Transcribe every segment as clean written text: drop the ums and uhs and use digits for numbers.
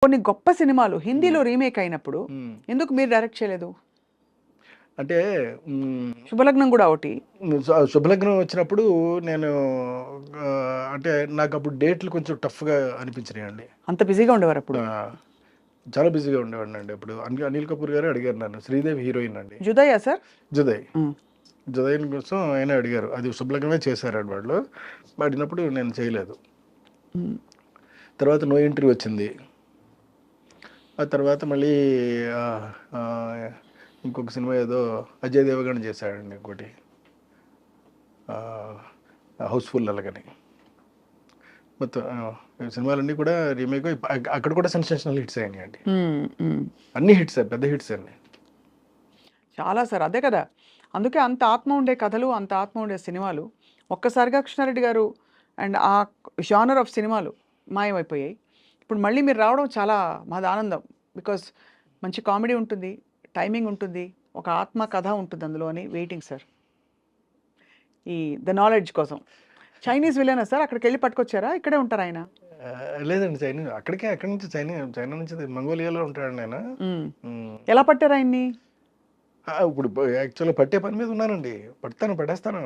కొన్ని గొప్ప సినిమాలు హిందీలో రీమేక్ అయినప్పుడు ఎందుకు మీరు డైరెక్ట్ చేయలేదు? అంటే శుభలగ్నం కూడా ఒకటి. శుభలగ్నం వచ్చినప్పుడు నేను అంటే నాకు అప్పుడు డేట్లు కొంచెం టఫ్గా అనిపించినాయి అండి. అంత బిజీగా ఉండేవారు అప్పుడు? చాలా బిజీగా ఉండేవాడిని అండి. అప్పుడు అనిల్ కపూర్ గారు అడిగారు నన్ను, శ్రీదేవి హీరోయిన్ అండి. జుదయ్యా సార్? జుదయ్ జుదయ్ కోసం ఆయన అడిగారు. అది శుభలగ్నమే చేశారండి వాళ్ళు. అడిగినప్పుడు నేను చేయలేదు. తర్వాత నో ఎంట్రీ వచ్చింది. ఆ తర్వాత మళ్ళీ ఇంకొక సినిమా ఏదో అజయ్ దేవగన్ చేశాడండి ఇంకోటి, హౌస్ఫుల్ అలాగని. మొత్తం సినిమాలన్నీ కూడా రీమేక్ అక్కడ కూడా సెన్సేషనల్ హిట్స్ అయినాయి అండి. అన్ని హిట్స్, పెద్ద హిట్స్ అండి చాలా సార్. అదే కదా, అందుకే అంత ఆత్మ ఉండే కథలు, అంత ఆత్మ ఉండే సినిమాలు ఒక్కసారిగా కృష్ణారెడ్డి గారు అండ్ ఆ జానర్ ఆఫ్ సినిమాలు మాయమైపోయాయి. ఇప్పుడు మళ్ళీ మీరు రావడం చాలా మాది ఆనందం. బికాస్ మంచి కామెడీ ఉంటుంది, టైమింగ్ ఉంటుంది, ఒక ఆత్మ కథ ఉంటుంది అందులో అని వెయిటింగ్ సార్. ఈ ద నాలెడ్జ్ కోసం. చైనీస్ విలనా సార్? అక్కడికి వెళ్ళి పట్టుకొచ్చారా? ఇక్కడే ఉంటారు ఆయన? లేదండి, చైనా అక్కడికి, అక్కడి నుంచి చైనా నుంచి మంగోలియాలో ఉంటాడు ఆయన. ఎలా పట్టారు ఆయన్ని? ఇప్పుడు యాక్చువల్గా పట్టే పని మీద ఉన్నానండి. పడేస్తాను.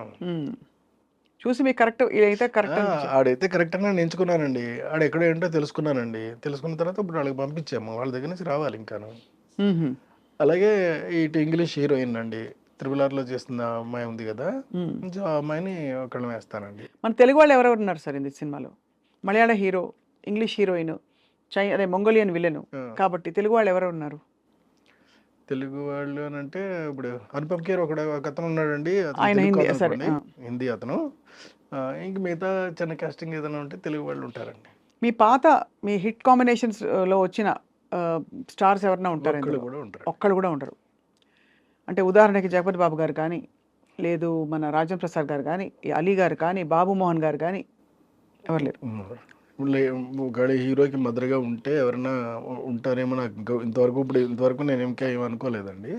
చూసి మీకు కరెక్ట్ ఇదైతే కరెక్ట్, ఆడైతే కరెక్ట్ అని నేను ఎంచుకున్నానండి. ఆడ ఎక్కడ ఏంటో తెలుసుకున్నానండి. తెలుసుకున్న తర్వాత ఇప్పుడు వాళ్ళకి పంపించాము, వాళ్ళ దగ్గర నుంచి రావాలి ఇంకాను. అలాగే ఇటు ఇంగ్లీష్ హీరోయిన్ అండి, త్రిబుల్ చేస్తున్న అమ్మాయి ఉంది కదా, ఆ అమ్మాయిని ఒకళ్ళని వేస్తానండి. మన తెలుగు వాళ్ళు ఎవరెవరు ఉన్నారు సార్ ఈ సినిమాలో? మలయాళ హీరో, ఇంగ్లీష్ హీరోయిన్, అదే మంగోలియన్ విలన్ కాబట్టి తెలుగు వాళ్ళు ఎవరు ఉన్నారు? తెలుగు వాళ్ళు అని అంటే ఇప్పుడు అనుపమ్ ఖేర్ ఒక అతను ఉన్నాడండి, హిందీ అతను. ఇంక మిగతా చిన్న కాస్టింగ్ ఏదైనా ఉంటే తెలుగు వాళ్ళు ఉంటారండి. మీ పాత మీ హిట్ కాంబినేషన్స్ లో వచ్చిన స్టార్స్ ఎవరైనా ఉంటారు? ఒక్కళ్ళు కూడా ఉండరు. అంటే ఉదాహరణకి జగపతి బాబు గారు కానీ, లేదు మన రాజేంద్ర ప్రసాద్ గారు కానీ, అలీ గారు కానీ, బాబు మోహన్ గారు కానీ ఎవరు లేరు. ఒకవేళ హీరోకి మదర్గా ఉంటే ఎవరైనా ఉంటారేమో నాకు ఇంతవరకు నేను ఇంకా ఏమనుకోలేదండి.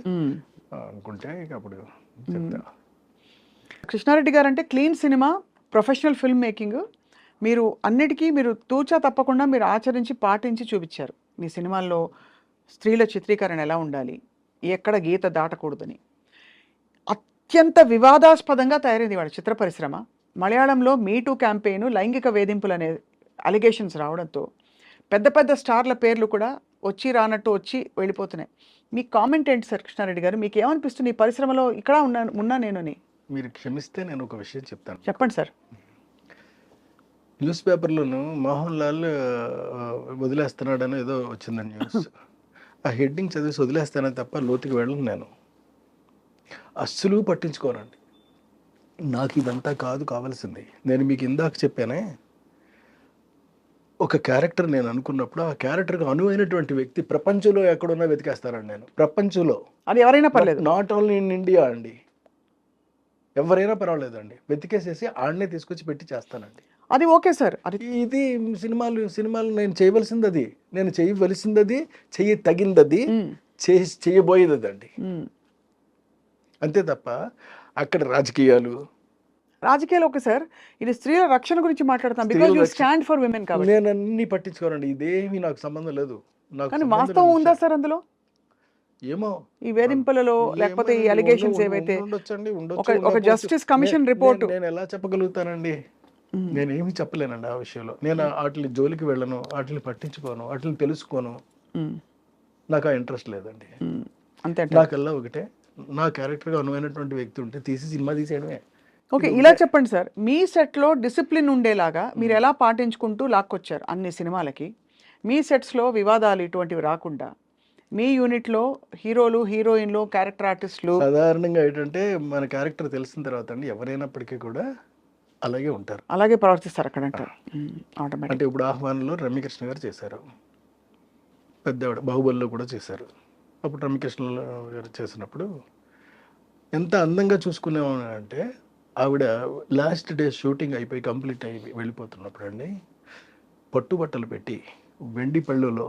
అనుకుంటే ఇక అప్పుడు చెప్తా. కృష్ణారెడ్డి గారు అంటే clean cinema, professional film making. మీరు అన్నిటికీ మీరు తూచా తప్పకుండా మీరు ఆచరించి పాటించి చూపించారు. మీ సినిమాల్లో స్త్రీల చిత్రీకరణ ఎలా ఉండాలి, ఎక్కడ గీత దాటకూడదని. అత్యంత వివాదాస్పదంగా తయారైంది వాళ్ళ చిత్ర పరిశ్రమ. మలయాళంలో మీటూ క్యాంపెయిన్, లైంగిక వేధింపులు అనే అలిగేషన్స్ రావడంతో పెద్ద పెద్ద స్టార్ల పేర్లు కూడా వచ్చి రానట్టు వచ్చి వెళ్ళిపోతున్నాయి. మీ కామెంట్ ఏంటి సార్ కృష్ణారెడ్డి గారు? మీకు ఏమనిపిస్తుంది ఈ పరిశ్రమలో ఇక్కడ ఉన్నా నేనని? మీరు క్షమిస్తే నేను ఒక విషయం చెప్తాను. చెప్పండి సార్. న్యూస్ పేపర్లోను మోహన్ లాల్ వదిలేస్తున్నాడని ఏదో వచ్చిందండి న్యూస్. ఆ హెడ్డింగ్ చదివేసి వదిలేస్తానని తప్ప లోతుకి వెళ్ళను. నేను అస్సలు పట్టించుకోనండి. నాకు ఇదంతా కాదు కావాల్సింది. నేను మీకు ఇందాక చెప్పానే, ఒక క్యారెక్టర్ నేను అనుకున్నప్పుడు ఆ క్యారెక్టర్కి అనువైనటువంటి వ్యక్తి ప్రపంచంలో ఎక్కడున్నా వెతికేస్తానండి నేను. ప్రపంచంలో అది ఎవరైనా పర్లేదు, నాట్ ఓన్లీ ఇన్ ఇండియా అండి, ఎవరైనా పర్వాలేదండి, వెతికేసేసి ఆడనే తీసుకొచ్చి పెట్టి చేస్తానండి. అది ఓకే సార్. అది ఇది సినిమాలు నేను చేయవలసింది అది, నేను చేయవలసింది అది, తగిందది, చేయబోయేది అదండి. అంతే తప్ప అక్కడ రాజకీయాలు ఓకే సార్. ఇది స్త్రీల రక్షణ గురించి మాట్లాడతాం. Because you stand for women కాబట్టి నేను అన్ని పట్టించుకోనండి. ఇదేమీ నాకు సంబంధం లేదు. కానీ వాస్తవం ఉందా సార్ అందులో? ఏమో ఈ వేధింపులలో లేకపోతే ఈ అలిగేషన్స్ ఏవైతే ఒక జస్టిస్ కమిషన్ రిపోర్ట్ నేను ఎలా చెప్పగలుగుతానండి? నేనేమి చెప్పలేనండి ఆ విషయంలో. నేను వాటిని జోలికి వెళ్ళను, వాటిని పట్టించుకోను, వాటిని తెలుసుకోను. నాకు ఆ ఇంట్రెస్ట్ లేదండి. అంతే. నాకల్లా ఒకటే, నా క్యారెక్టర్గా అనువైనటువంటి వ్యక్తి ఉంటే తీసి సినిమా తీసేయడమే. ఓకే, ఇలా చెప్పండి సార్. మీ సెట్లో డిసిప్లిన్ ఉండేలాగా మీరు ఎలా పాటించుకుంటూ లాక్కొచ్చారు అన్ని సినిమాలకి? మీ సెట్స్లో వివాదాలు ఇటువంటివి రాకుండా మీ యూనిట్లో హీరోలు, హీరోయిన్లు, క్యారెక్టర్ ఆర్టిస్టులు సాధారణంగా ఏంటంటే మన క్యారెక్టర్ తెలిసిన తర్వాత అండి ఎవరైనప్పటికీ కూడా అలాగే ఉంటారు, అలాగే ప్రవర్తిస్తారు అక్కడ అంటారు. అంటే ఇప్పుడు ఆహ్వానంలో రమ్యకృష్ణ గారు చేశారు, పెద్దవాడు బాహుబలిలో కూడా చేశారు. అప్పుడు రమ్యకృష్ణ గారు చేసినప్పుడు ఎంత అందంగా చూసుకునేవాడంటే, ఆవిడ లాస్ట్ డే షూటింగ్ అయిపోయి కంప్లీట్ అయి వెళ్ళిపోతున్నప్పుడు అండి, పట్టుబట్టలు పెట్టి వెండి పళ్ళులో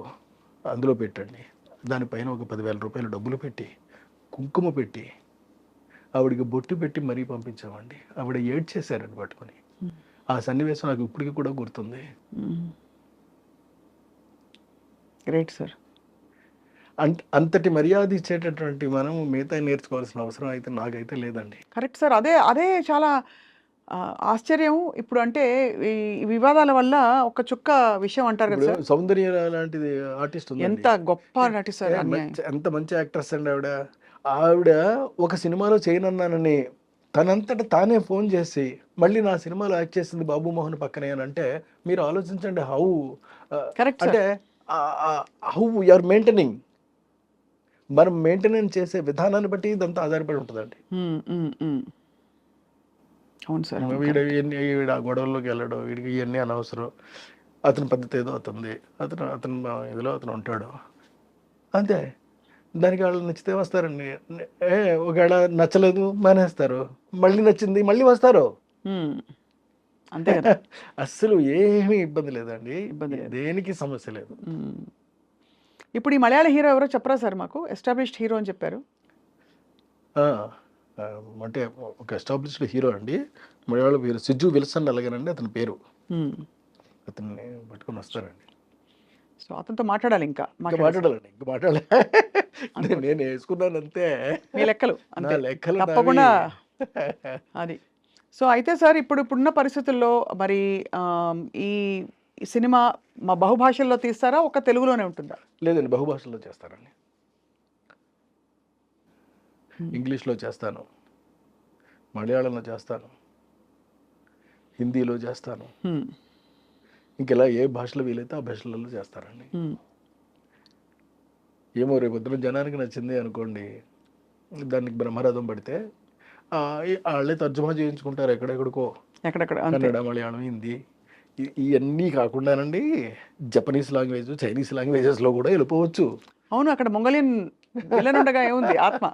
అందులో పెట్టండి, దానిపైన ఒక 10,000 రూపాయలు డబ్బులు పెట్టి, కుంకుమ పెట్టి, ఆవిడకి బొట్టు పెట్టి మరీ పంపించామండి. ఆవిడ ఏడ్చేశారండి పట్టుకొని. ఆ సన్నివేశం నాకు ఇప్పటికీ కూడా గుర్తుంది. Great sir. అంతటి మర్యాద ఇచ్చేటటువంటి మనం మిగతా నేర్చుకోవాల్సిన అవసరం అయితే నాకైతే లేదండి. Correct sir. అదే అదే చాలా ఆశ్చర్యం. ఇప్పుడు అంటే ఈ వివాదాల వల్ల ఒక చుక్క విషయం అంటారు కదా ఇప్పుడు సార్. సౌందర్య లాంటిది ఆర్టిస్ట్ ఉందండి. ఎంత గొప్ప నటి సార్ అన్యాయం. ఎంత మంచి యాక్ట్రెస్ అండి ఆవిడ. ఆవిడ ఒక సినిమాలో చేయనన్నానని తనంతట తానే ఫోన్ చేసి మళ్ళీ నా సినిమాలో యాక్ట్ చేసింది బాబు మోహన్ పక్కనే అని అంటే మీరు ఆలోచించండి కరెక్ట్ సార్. అంటే హౌ ఆర్ మెయింటైనింగ్. మనం మెయింటెనెన్స్ చేసే విధానాన్ని బట్టి ఇదంతా ఆధారపడి ఉంటుందండి. అవును సార్. వీడు ఆ గొడవల్లోకి వెళ్ళడం, వీడికి ఇవన్నీ అనవసరం. అతని పద్ధతి ఏదో అతనిది, అతను ఇదిలో అతను ఉంటాడు అంతే. దానికి వాళ్ళు నచ్చితే వస్తారండి. ఒకవేళ నచ్చలేదు మానేస్తారు, మళ్ళీ నచ్చింది మళ్ళీ వస్తారు. అంతే కదా. అస్సలు ఏమీ ఇబ్బంది లేదండి, ఇబ్బంది లేదు. దేనికి సమస్య లేదు. ఇప్పుడు ఈ మలయాళ హీరో ఎవరో చెప్పరా సార్ మాకు? ఎస్టాబ్లిష్డ్ హీరో అని చెప్పారు. అంటే ఒక ఎస్టాబ్లిష్డ్ హీరో అండి, మలయాళ పేరు సిజ్జు విల్సన్ అలాగేనండి అతని పేరు. అతన్ని పట్టుకొని వస్తారండి. సో అతనితో మాట్లాడాలి. ఇంకా మాట్లాడాలండి, ఇంకా మాట్లాడాలి. నేను వేసుకున్నాను అంతే, మీ లెక్కలు అంతే, లెక్కలు తప్పకుండా అది. సో అయితే సార్ ఇప్పుడున్న పరిస్థితుల్లో మరి ఈ సినిమా మా బహుభాషల్లో తీస్తారా, ఒక తెలుగులోనే ఉంటుందా? లేదండి, బహుభాషల్లో చేస్తారండి. ఇంగ్లీష్లో చేస్తాను, మలయాళంలో చేస్తాను, హిందీలో చేస్తాను, ఇంకెలా ఏ భాషలో వీలైతే ఆ భాషలలో చేస్తారండి. ఏమో రేపు పొద్దున జనానికి నచ్చింది అనుకోండి, దానికి బ్రహ్మరథం పడితే వాళ్ళే తర్జుమా చేయించుకుంటారు ఎక్కడెక్కడికో, కన్నడ, మలయాళం, హిందీ. ఇవన్నీ కాకుండానండి జపనీస్ లాంగ్వేజ్, చైనీస్ లాంగ్వేజెస్లో కూడా వెళ్ళిపోవచ్చు. అవును, అక్కడ మొంగలియన్ విలన్ ఉండగా ఏముంది, ఆత్మ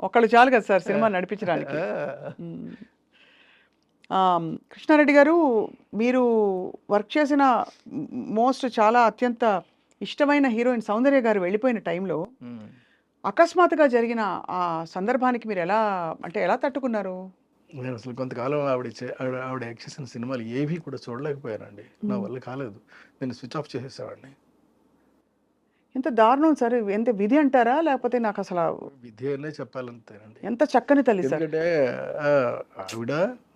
ఒక్కళ్ళు చాలు కదా సార్ సినిమా నడిపించడానికి. కృష్ణారెడ్డి గారు, మీరు వర్క్ చేసిన చాలా అత్యంత ఇష్టమైన హీరోయిన్ సౌందర్య గారు వెళ్ళిపోయిన టైంలో అకస్మాత్తుగా జరిగిన ఆ సందర్భానికి మీరు ఎలా తట్టుకున్నారు? నేను అసలు కొంతకాలం ఆవిడ యాక్ట్ చేసిన సినిమాలు ఏవి కూడా చూడలేకపోయానండి. నా వల్ల కాలేదు, నేను స్విచ్ ఆఫ్ చేసేసానండి. ఎంత దారుణం సార్! ఎంత విధి అంటారా, లేకపోతే నాకు అసలు విధి అనే చెప్పాలంతేనండి. ఎంత చక్కని తల్లి సార్. ఎందుకంటే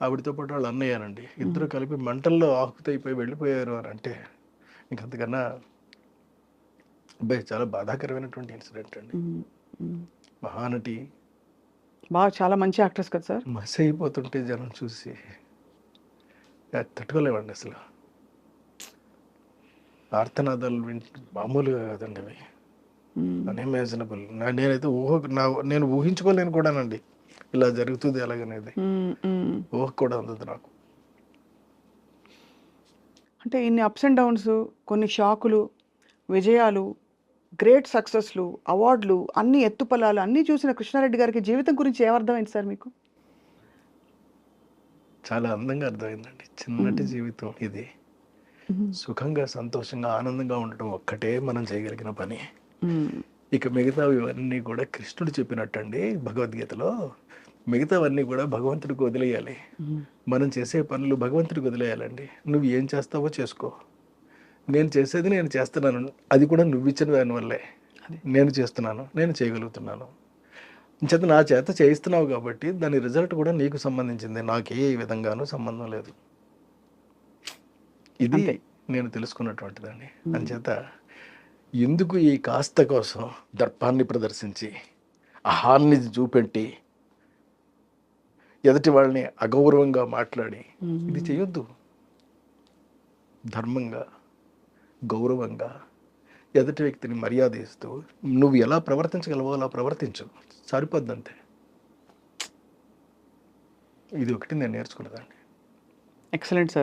ఆవిడతో పాటు వాళ్ళు అన్నయ్యానండి, ఇద్దరు కలిపి మంటల్లో ఆకుతైపోయి వెళ్ళిపోయారు అని అంటే ఇంకంతకన్నా అబ్బాయి చాలా బాధాకరమైనటువంటి ఇన్సిడెంట్ అండి. మహానటి, చాలా మంచి యాక్ట్రెస్ కదా సార్. మసి అయిపోతుంటే జనం చూసి తట్టుకోలేమండి అసలు. ఆర్తనాదాలు మామూలుగా కాదండి అవి, అన్ఇమాజినబుల్. నేనైతే నేను ఊహించుకోలేను కూడానండి ఇలా జరుగుతుంది అలాగనేది, ఊహ కూడా అందదు నాకు. అంటే ఇన్ని అప్స్ అండ్ డౌన్స్, కొన్ని షాకులు, విజయాలు, గ్రేట్ సక్సెస్లు, అవార్డులు, అన్ని ఎత్తుపల్లాలు అన్నీ చూసిన కృష్ణారెడ్డి గారికి జీవితం గురించి ఏమర్థమైంది సార్ మీకు? చాలా అందంగా అర్థమైందండి. చిన్నటి జీవితం ఇది, సుఖంగా, సంతోషంగా, ఆనందంగా ఉండటం ఒక్కటే మనం చేయగలిగిన పని. ఇక మిగతావి ఇవన్నీ కూడా కృష్ణుడు చెప్పినట్టండి భగవద్గీతలో, మిగతావన్నీ కూడా భగవంతుడికి వదిలేయాలి. మనం చేసే పనులు భగవంతుడికి వదిలేయాలండి. నువ్వు ఏం చేస్తావో చేసుకో, నేను చేసేది నేను చేస్తున్నాను, అది కూడా నువ్వు ఇచ్చిన దానివల్లే నేను చేస్తున్నాను, నేను చేయగలుగుతున్నాను. చేత నా చేత చేయిస్తున్నావు కాబట్టి దాని రిజల్ట్ కూడా నీకు సంబంధించింది, నాకే ఏ విధంగానూ సంబంధం లేదు. ఇది నేను తెలుసుకున్నటువంటిదండి. అంచేత ఎందుకు ఈ కాస్త కోసం దర్పాన్ని ప్రదర్శించి, అహాన్ని చూపెట్టి, ఎదుటి వాళ్ళని అగౌరవంగా మాట్లాడి ఇది చేయొద్దు. ధర్మంగా, గౌరవంగా, ఎదుటి వ్యక్తిని మర్యాద ఇస్తూ నువ్వు ఎలా ప్రవర్తించగలవో అలా ప్రవర్తించు, సరిపోద్దంతే. ఇది ఒకటి నేను నేర్చుకున్నదండి. Excellent sir.